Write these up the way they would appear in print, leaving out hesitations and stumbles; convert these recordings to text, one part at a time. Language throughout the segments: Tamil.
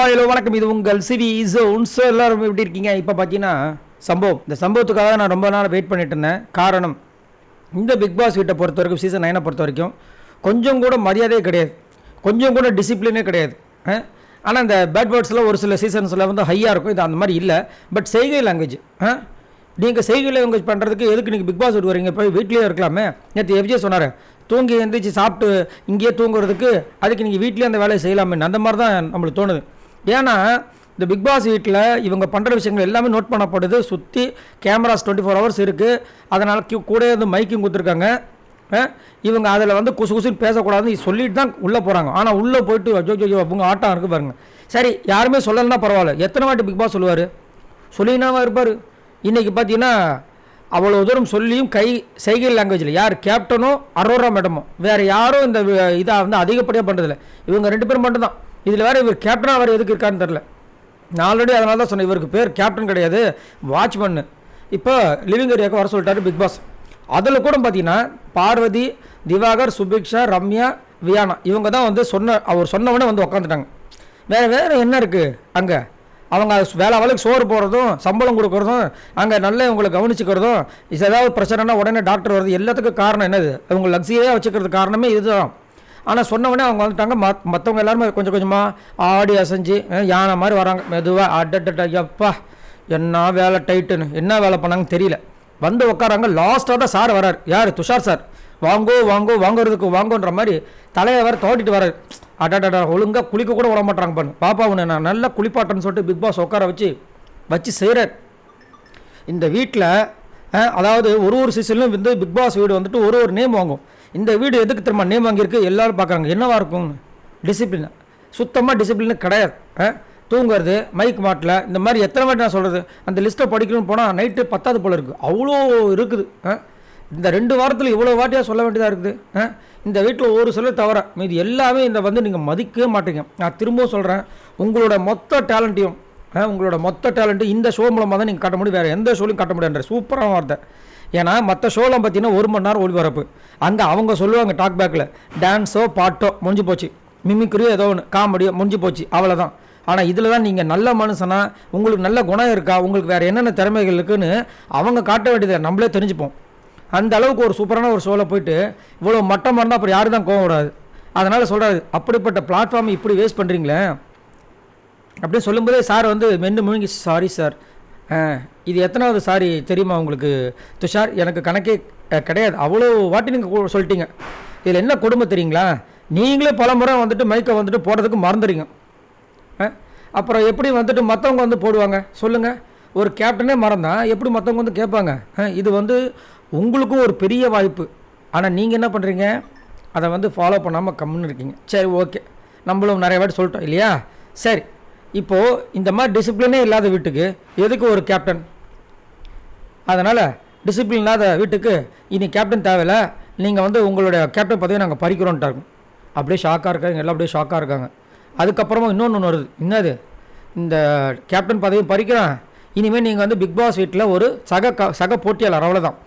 ஹலோ வணக்கம். இது உங்கள் சிவி ஜோன்ஸ். எல்லாரும் எப்படி இருக்கீங்க? இப்போ பார்த்தீங்கன்னா இந்த சம்பவத்துக்காக நான் ரொம்ப நாள் வெயிட் பண்ணிட்டு இருந்தேன். காரணம், இந்த பிக் பாஸ் வீட்டை பொறுத்த வரைக்கும் சீசன் 9 பொறுத்த வரைக்கும் கொஞ்சம் கூட மரியாதையே கிடையாது, கொஞ்சம் கூட டிசிப்ளினே கிடையாது. ஆனால் இந்த பேட் வேர்ட்ஸில் ஒரு சில சீசன்ஸில் வந்து ஹையாக இருக்கும், இது அந்த மாதிரி இல்லை. பட் செய்கை லாங்குவேஜ், நீங்கள் செய்கை லாங்குவேஜ் பண்ணுறதுக்கு எதுக்கு நீங்கள் பிக் பாஸ் வீட்டு வரீங்க? போய் வீட்லேயே இருக்கலாமே. நேற்று எஃப்ஜே சொன்னார், தூங்கி எழுந்திரிச்சு சாப்பிட்டு இங்கேயே தூங்குறதுக்கு, அதுக்கு நீங்கள் வீட்லேயே அந்த வேலையை செய்யலாமே. அந்த மாதிரி தான் நம்மளுக்கு தோணுது. ஏன்னா இந்த பிக் பாஸ் வீட்டில் இவங்க பண்ணுற விஷயங்கள் எல்லாமே நோட் பண்ணப்படுது. சுற்றி கேமராஸ் 24 hours இருக்குது. அதனால் கூட வந்து மைக்கும் கொடுத்துருக்காங்க. இவங்க அதில் வந்து குசு குசுன்னு பேசக்கூடாதுன்னு சொல்லிட்டு தான் உள்ளே போகிறாங்க. ஆனால் உள்ளே போயிட்டு அஜோ அவங்க ஆட்டம் இருக்குது பாருங்க. சரி, யாருமே சொல்லலைன்னா பரவாயில்ல. எத்தனை வாட்டி பிக் பாஸ் சொல்லுவார்? சொல்லினாவா இருப்பார். இன்றைக்கி பார்த்தீங்கன்னா அவ்வளோ தூரம் சொல்லியும் செய்கை லாங்குவேஜில் யார் கேப்டனோ அரோரா மேடமோ வேறு யாரும் இந்த இதை வந்து அதிகப்படியாக பண்ணுறதில்ல. இவங்க 2 பேரும் மட்டும்தான். இதில் வேறு இவர் கேப்டனாக வேறு எதுக்கு இருக்கான்னு தெரில. நான் ஆல்ரெடி அதனால தான் சொன்னேன், இவருக்கு பேர் கேப்டன் கிடையாது, வாட்ச்மேன். இப்போ லிவிங் ஏரியாவுக்கு வர சொல்லிட்டாரு பிக் பாஸ். அதில் கூட பார்த்தீங்கன்னா பார்வதி, திவாகர், சுபிக்ஷா, ரம்யா, வியானா இவங்க தான் வந்து அவர் சொன்னவொடனே வந்து உக்காந்துட்டாங்க. வேறு என்ன இருக்குது அங்கே? அவங்க வேலைக்கு சோறு போடுறதும் சம்பளம் கொடுக்குறதும் அங்கே நல்லா இவங்களை கவனிச்சுக்கிறதும், ஏதாவது பிரச்சனைனா உடனே டாக்டர் வருது. எல்லாத்துக்கும் காரணம் என்னது? இவங்க லக்ஸரியாக வச்சுக்கிறதுக்கு காரணமே இதுதான். ஆனால் சொன்னவொடனே அவங்க வந்துட்டாங்க. மற்றவங்க எல்லாருமே கொஞ்சம் கொஞ்சமாக ஆடி அசைஞ்சு யானை மாதிரி வராங்க மெதுவாக. எப்பா என்ன வேலை டைட்டுன்னு என்ன வேலை பண்ணாங்கன்னு தெரியல. வந்து உட்காராங்க. லாஸ்ட்டாக தான் சார் வராரு. யார்? துஷார் சார். வாங்குறதுக்கு வாங்கோன்ற மாதிரி தலையை வேறு தோட்டிட்டு வராரு. அடாடா, ஒழுங்காக குளிக்க கூட விட மாட்டாங்க பாருங்க. பாப்பா ஒன்று நான் நல்லா குளிப்பாட்டேன்னு சொல்லிட்டு பிக் பாஸ் உட்கார வச்சு செய்கிறார். இந்த வீட்டில் அதாவது ஒரு சீசன்லையும் வந்து பிக் பாஸ் வீடு வந்துட்டு ஒரு நேம் வாங்கும். இந்த வீடு எதுக்கு திரும்ப நேம் வாங்கியிருக்கு? எல்லோரும் பார்க்குறாங்க. என்னவா இருக்கும்? டிசிப்ளின். சுத்தமாக டிசிப்ளின் கிடையாது. தூங்குறது, மைக் மாட்டில், இந்த மாதிரி எத்தனை வாட்டி நான் சொல்கிறது? அந்த லிஸ்ட்டை படிக்கணும்னு போனால் நைட்டு 10வது போல் இருக்குது. அவ்வளோ இருக்குது. இந்த 2 வாரத்தில் இவ்வளோ வாட்டியாக சொல்ல வேண்டியதாக இருக்குது. இந்த வீட்டில் ஒரு சிலர் தவிர மீது எல்லாமே இந்த வந்து நீங்கள் மதிக்கவே மாட்டீங்க. நான் திரும்பவும் சொல்கிறேன், உங்களோட மொத்த டேலண்ட்டையும் இந்த ஷோ மூலமாக தான் நீங்கள் காட்ட முடியும். வேறு எந்த ஷோலையும் காட்ட முடியாதுன்ற சூப்பரான வார்த்தை. ஏன்னா மற்ற ஷோலாம் பார்த்தீங்கன்னா 1 மணி நேரம் ஒளிபரப்பு. அங்கே அவங்க சொல்லுவாங்க டாக் பேக்கில் டான்ஸோ பாட்டோ முடிஞ்சு போச்சு, மிமிக்ரியோ ஏதோ ஒன்று காமெடியோ முடிஞ்சு போச்சு, அவ்வளோதான். ஆனால் இதில் தான் நீங்கள் நல்ல மனுஷனா, உங்களுக்கு நல்ல குணம் இருக்கா, உங்களுக்கு வேறு என்னென்ன திறமைகள் இருக்குதுன்னு அவங்க காட்ட வேண்டியதை நம்மளே தெரிஞ்சுப்போம். அந்த அளவுக்கு ஒரு சூப்பரான ஒரு ஷோவில் போயிட்டு இவ்வளோ மட்டம் பண்ணால் அப்புறம் யாரும் தான் கோவம் விடாது. அதனால் சொல்கிறாரு, அப்படிப்பட்ட பிளாட்ஃபார்ம் இப்படி வேஸ்ட் பண்ணுறீங்களே அப்படின்னு சொல்லும்போதே சார் வந்து மென்று முழுங்கி, சாரி சார், இது எத்தனாவது சாரி தெரியுமா உங்களுக்கு துஷார்? எனக்கு கணக்கே கிடையாது, அவ்வளோ வாட்டி நீங்கள் சொல்லிட்டீங்க. இதில் என்ன கொடுமை தெரியுங்களா? நீங்களே பல முறை வந்துட்டு மைக்கை வந்துட்டு போடுறதுக்கு மறந்துடுங்க. அப்புறம் எப்படி வந்துட்டு மற்றவங்க வந்து போடுவாங்க சொல்லுங்கள்? ஒரு கேப்டனே மறந்தால் எப்படி மற்றவங்க வந்து கேட்பாங்க? இது வந்து உங்களுக்கும் ஒரு பெரிய வாய்ப்பு. ஆனால் நீங்கள் என்ன பண்ணுறீங்க? அதை வந்து ஃபாலோ பண்ணாமல் கம்முன்னு இருக்கீங்க. சரி, ஓகே, நம்மளும் நிறைய வாட்டி சொல்லிட்டோம் இல்லையா? சரி, இப்போது இந்த மாதிரி டிசிப்ளினே இல்லாத வீட்டுக்கு எதுக்கு ஒரு கேப்டன்? அதனால் டிசிப்ளின் இல்லாத வீட்டுக்கு இனி கேப்டன் தேவையில்லை, நீங்கள் வந்து உங்களுடைய கேப்டன் பதவியை நாங்கள் பறிக்கிறோன்ட்டாங்க. அப்படியே ஷாக்காக இருக்காங்க, எல்லாம் அப்படியே ஷாக்காக இருக்காங்க. அதுக்கப்புறமா இன்னொன்று வருது. என்னது? இந்த கேப்டன் பதவியை பறிக்கிறேன், இனிமேல் நீங்கள் வந்து பிக் பாஸ் வீட்டில் ஒரு சக போட்டியாளர், அவ்வளோதான்.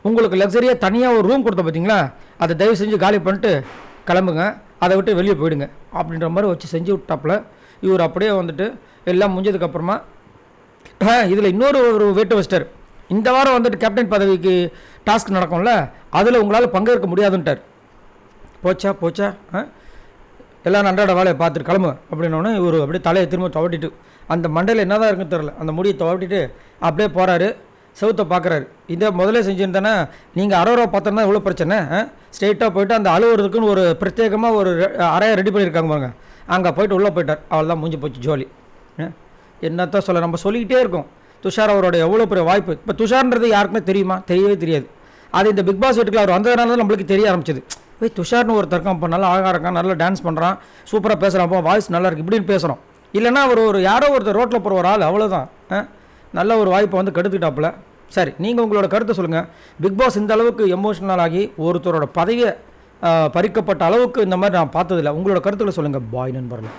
உங்களுக்கு லக்ஸரியாக தனியாக ஒரு ரூம் கொடுத்த பார்த்தீங்களா, அதை தயவு செஞ்சு காலி பண்ணிட்டு கிளம்புங்க, அதை விட்டு வெளியே போயிடுங்க அப்படின்ற மாதிரி வச்சு செஞ்சு விட்டாப்புல. இவர் அப்படியே வந்துட்டு எல்லாம் முடிஞ்சதுக்கப்புறமா இதில் இன்னொரு வேட்டு வச்சிட்டார். இந்த வாரம் வந்துட்டு கேப்டன் பதவிக்கு டாஸ்க் நடக்கும்ல, அதில் உங்களால் பங்கேற்க முடியாதுன்ட்டார். போச்சா எல்லாம் அன்றாட வேலையை பார்த்துட்டு கிளம்பு அப்படின்னோடனே இவர் அப்படியே தலையை திரும்ப துவட்டிட்டு, அந்த மண்டையில் என்ன தான் இருக்குன்னு தெரில, அந்த முடியை துவட்டிட்டு அப்படியே போகிறாரு. செவுத்தை பார்க்குறாரு. இதே முதலே செஞ்சுருந்தேன்னா நீங்கள் அரோரா பார்த்தோன்னா எவ்வளோ பிரச்சனை. ஸ்ட்ரெயிட்டாக போய்ட்டு அந்த அலுவலகத்துக்குன்னு ஒரு பிரத்யேகமாக ஒரு அறையை ரெடி பண்ணியிருக்காங்க பாருங்க, அங்கே போய்ட்டு உள்ளே போயிட்டார். அவள் தான் முடிஞ்சு போச்சு ஜோலி. என்னத்தான் சொல்ல, நம்ம சொல்லிக்கிட்டே இருக்கோம் துஷார் அவரோட எவ்வளோ பெரிய வாய்ப்பு. இப்போ துஷார்ன்றது யாருக்குமே தெரியுமா? தெரியவே தெரியாது. அது இந்த பிக் பாஸ் வீட்டுக்குள்ள அவர் வந்ததுனால தான் நம்மளுக்கு தெரிய ஆரம்பிச்சது. துஷார்னு ஒருத்தர் இருக்கான், இப்போ நல்லா அழகாக இருக்கான், நல்லா டான்ஸ் பண்ணுறான், சூப்பராக பேசுகிறான், அப்போ வாய்ஸ் நல்லா இருக்குது இப்படின்னு பேசுகிறோம். இல்லைனா ஒரு யாரோ ஒருத்தர் ரோட்டில் போகிற ஒரு ஆள், அவ்வளோதான். நல்ல ஒரு வாய்ப்பை வந்து கெடுத்துக்கிட்டாப்புல. சரி, நீங்கள் உங்களோட கருத்தை சொல்லுங்கள். பிக் பாஸ் இந்த அளவுக்கு எமோஷ்னல் ஆகி ஒருத்தரோட பதவியை பறிக்கப்பட்ட அளவுக்கு இந்த மாதிரி நான் பார்த்ததில்லை. உங்களோட கருத்துக்களை சொல்லுங்கள். பாய் நண்பர்கள்.